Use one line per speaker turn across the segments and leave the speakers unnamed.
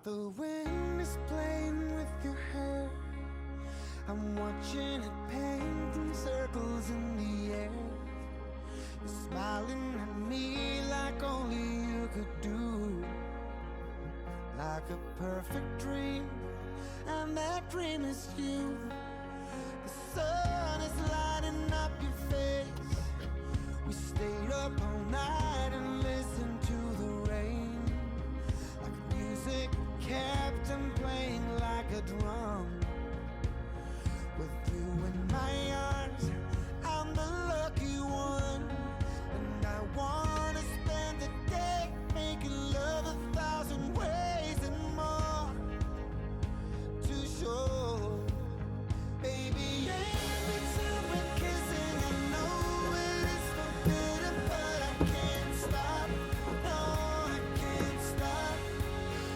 The wind is playing with your hair. I'm watching it painting circles in the air. You're smiling at me like only you could do, like a perfect dream, and that dream is you. The sun is lighting up your face. We stayed up all night and listened to the rain, like music kept on playing like a drum. With you in my arms, I'm the lucky one, and I wanna spend the day making love 1,000 ways and more to show. Baby, every time we're kissing, I know it is forbidden, but I can't stop. No, I can't stop.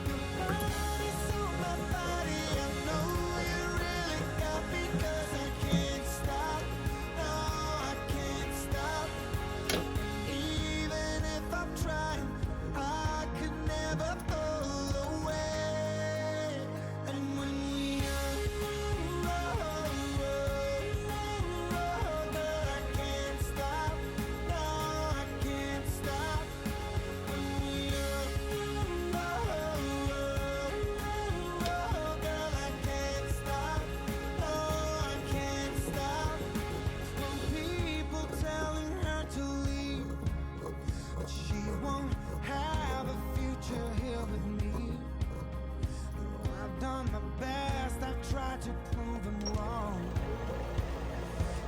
Your body's on my body. I know you really got me, 'cause I can't stop. No, I can't stop. Even if I'm trying, I could never pull away. And when we girl, I can't stop. No, I can't stop. When we girl, I can't stop. No, I can't stop. From people telling her to leave, but she won't have a future here with me. I've done my best, I've tried to prove them wrong.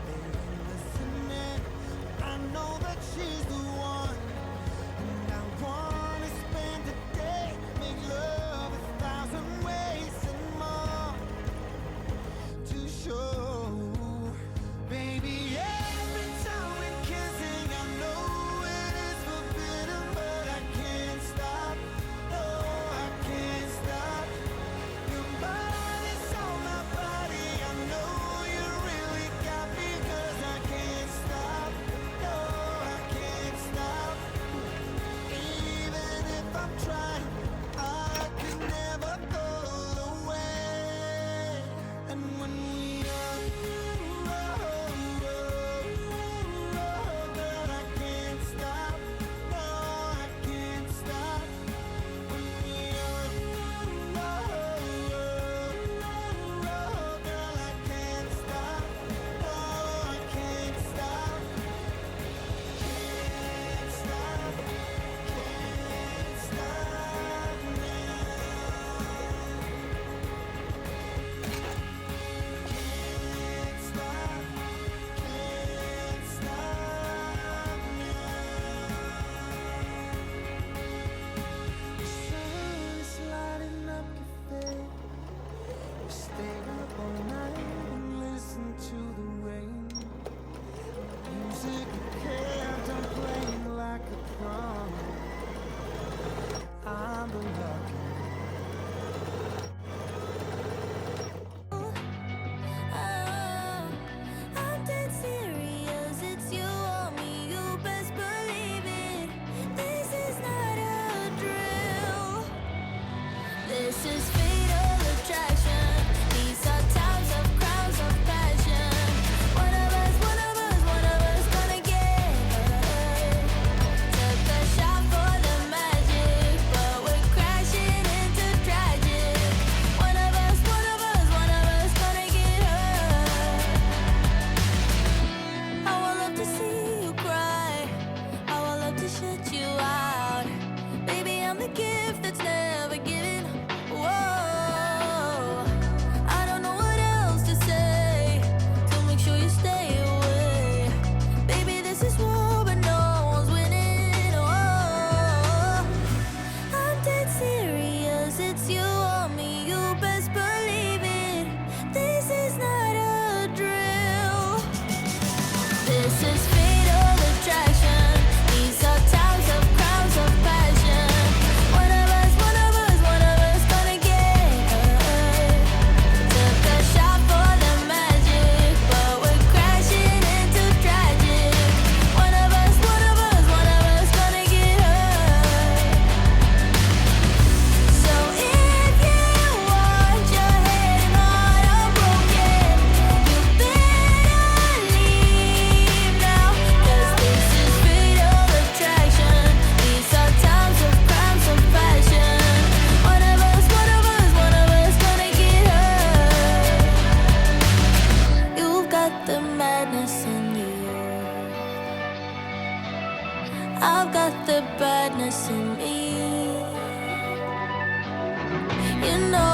They ain't listening, I know that she's the one. And I wanna spend the day, make love 1,000 ways and more to show. Baby, every time we're kissing, I know it is forbidden, but I can't stop. No, I can't stop. Your body's on my body. I know you really got me, 'cause I can't stop. No, I can't stop. Even if I'm trying, I can never pull away. And when we girl, I can't stop. No, I can't stop. When we girl, I can't stop. No, I can't stop. Can't stop. Can't stop now. Can't stop. Can't stop now. The sun is lighting up your face. We stayed up all night and listened to the rain. Music kept on playing like a drum. I'm the lucky.
I'm dead serious, it's you or me, you best believe it. This is not a drill, this is fatal attraction. These are times of crowds of passion. One of us gonna get hurt. Took a shot for the magic, but we're crashing into tragic. One of us gonna get hurt. I would love to see you cry, I would love to shut you out. Baby, I'm the gift that's never given. Whoa. You know